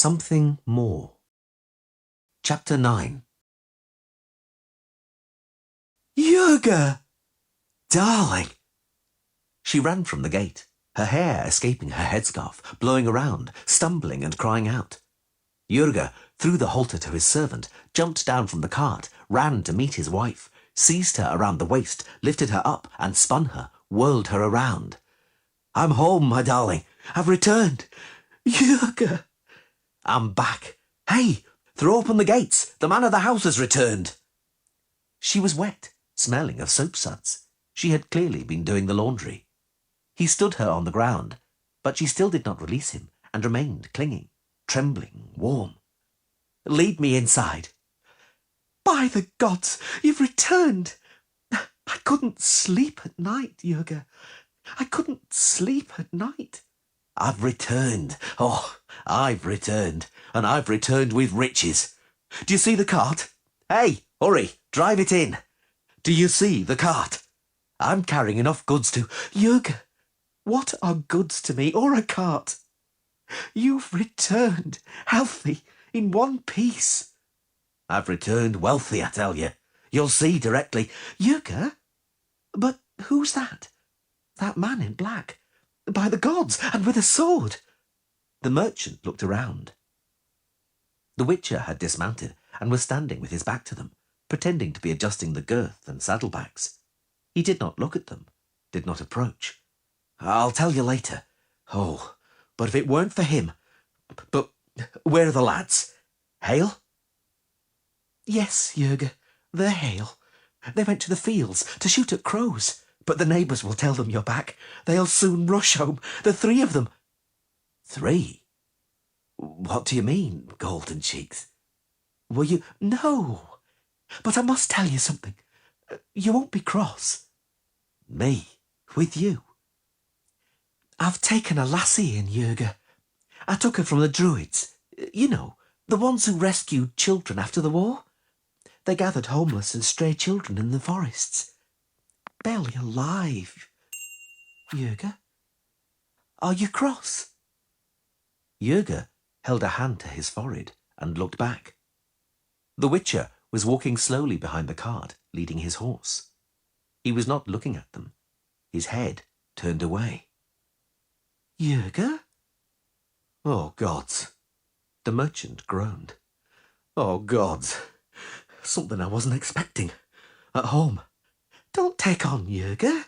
Something more. Chapter 9. Jurga! Darling! She ran from the gate, her hair escaping her headscarf, blowing around, stumbling and crying out. Jurga threw the halter to his servant, jumped down from the cart, ran to meet his wife, seized her around the waist, lifted her up and spun her, whirled her around. I'm home, my darling. I've returned. Jurga! I'm back. Hey, throw open the gates. The man of the house has returned. She was wet, smelling of soap suds. She had clearly been doing the laundry. He stood her on the ground, but she still did not release him and remained clinging, trembling, warm. Lead me inside. By the gods, you've returned. I couldn't sleep at night, Jurga. I couldn't sleep at night. I've returned. Oh, I've returned. And I've returned with riches. Do you see the cart? Hey, hurry, drive it in. Do you see the cart? I'm carrying enough goods to... Jurga, what are goods to me or a cart? You've returned, healthy, in one piece. I've returned wealthy, I tell you. You'll see directly. Jurga? But who's that? That man in black. By the gods, and with a sword. The merchant looked around. The Witcher had dismounted and was standing with his back to them, pretending to be adjusting the girth and saddlebags. He did not look at them, did not approach. I'll tell you later. Oh, but if it weren't for him... But where are the lads? Hale? Yes, Jurga, they're Hale. They went to the fields to shoot at crows. But the neighbours will tell them you're back. They'll soon rush home, the three of them. 3? What do you mean, golden cheeks? Were you... No. But I must tell you something. You won't be cross. Me? With you? I've taken a lassie in, Jurga. I took her from the Druids. You know, the ones who rescued children after the war. They gathered homeless and stray children in the forests. Barely alive. Jurga? Are you cross? Jurga held a hand to his forehead and looked back. The Witcher was walking slowly behind the cart, leading his horse. He was not looking at them. His head turned away. Jurga? Oh, gods. The merchant groaned. Oh, gods. Something I wasn't expecting. At home. Don't take on, Jurga.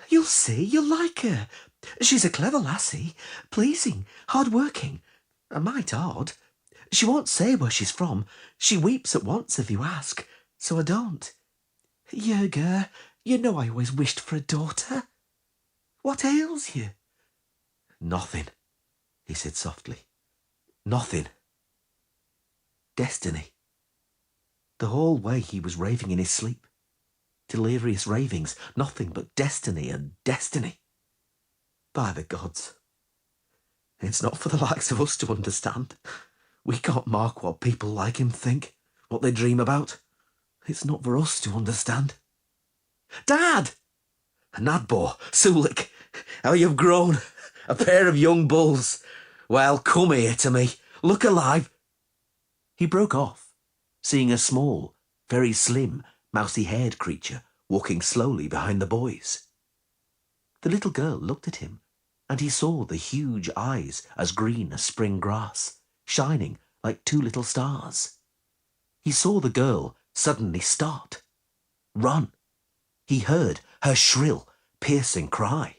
You'll see, you'll like her. She's a clever lassie, pleasing, hard-working, a mite odd. She won't say where she's from. She weeps at once if you ask, so I don't. Jurga, you know I always wished for a daughter. What ails you? Nothing, he said softly. Nothing. Destiny. The whole way he was raving in his sleep. Delirious ravings, nothing but destiny and destiny. By the gods. It's not for the likes of us to understand. We can't mark what people like him think, what they dream about. It's not for us to understand. Dad! Nadbor, Sulik, how you've grown. A pair of young bulls. Well, come here to me. Look alive. He broke off, seeing a small, very slim, mousy-haired creature walking slowly behind the boys. The little girl looked at him, and he saw the huge eyes as green as spring grass, shining like 2 little stars. He saw the girl suddenly start, run. He heard her shrill, piercing cry.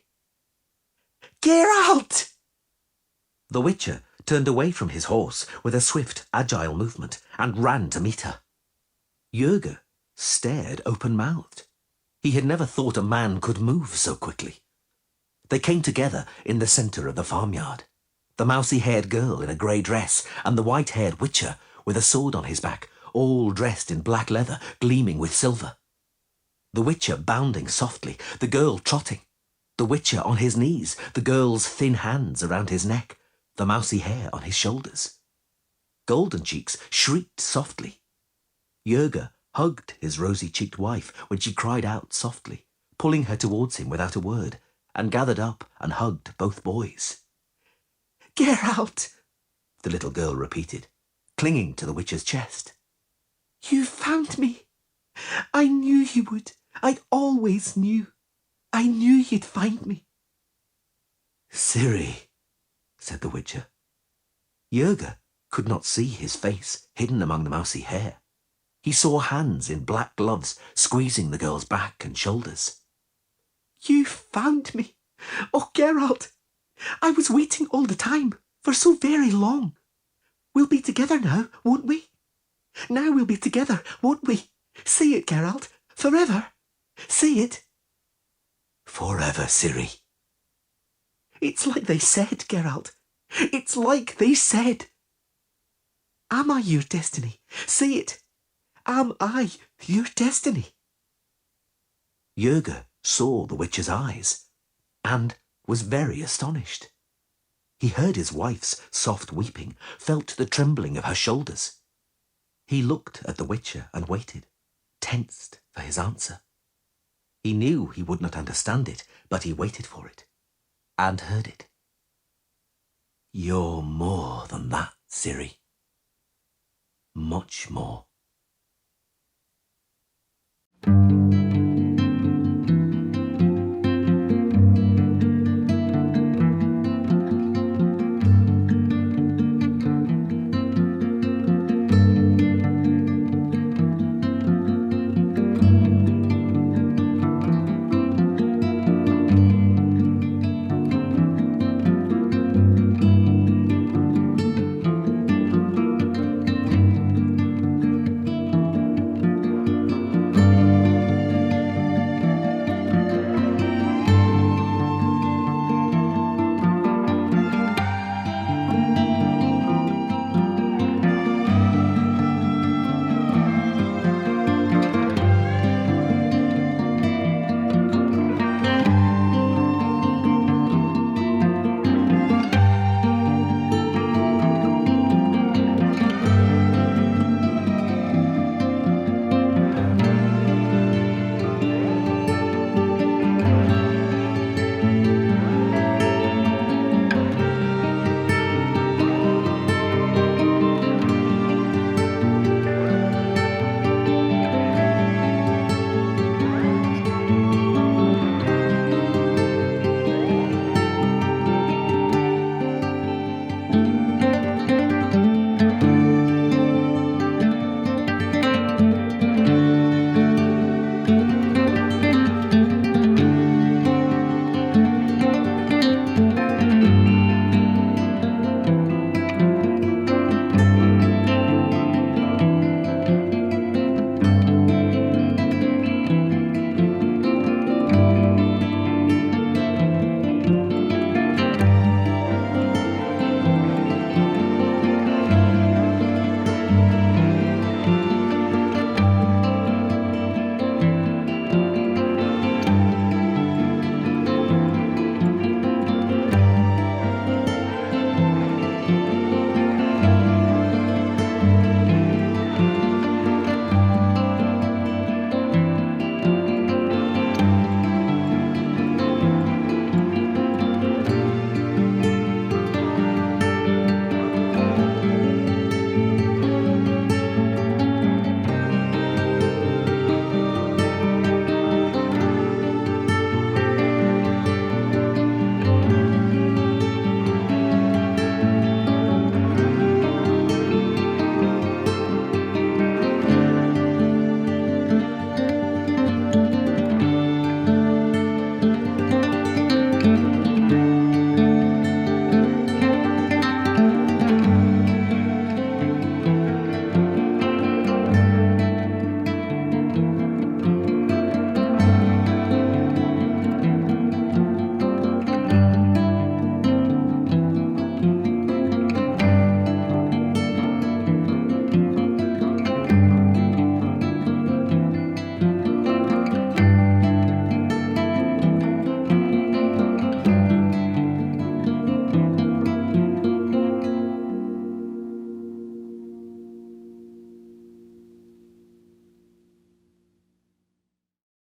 Geralt! The Witcher turned away from his horse with a swift, agile movement and ran to meet her. Jurga stared open-mouthed. He had never thought a man could move so quickly. They came together in the centre of the farmyard, the mousy-haired girl in a grey dress and the white-haired Witcher with a sword on his back, all dressed in black leather, gleaming with silver. The Witcher bounding softly, the girl trotting, the Witcher on his knees, the girl's thin hands around his neck, the mousy hair on his shoulders. Golden Cheeks shrieked softly. Jurga hugged his rosy-cheeked wife when she cried out softly, pulling her towards him without a word, and gathered up and hugged both boys. Geralt! the little girl repeated, clinging to the witch's chest. You found me. I knew you would. I always knew. I knew you'd find me. Ciri, said the witcher. Jurga could not see his face hidden among the mousy hair. He saw hands in black gloves squeezing the girl's back and shoulders. You found me. Oh, Geralt, I was waiting all the time, for so very long. We'll be together now, won't we? Now we'll be together, won't we? Say it, Geralt, forever. Say it. Forever, Ciri. It's like they said, Geralt. It's like they said. Am I your destiny? Say it. Am I your destiny? Jurga saw the witcher's eyes and was very astonished. He heard his wife's soft weeping, felt the trembling of her shoulders. He looked at the witcher and waited, tensed for his answer. He knew he would not understand it, but he waited for it, and heard it. You're more than that, Ciri. Much more.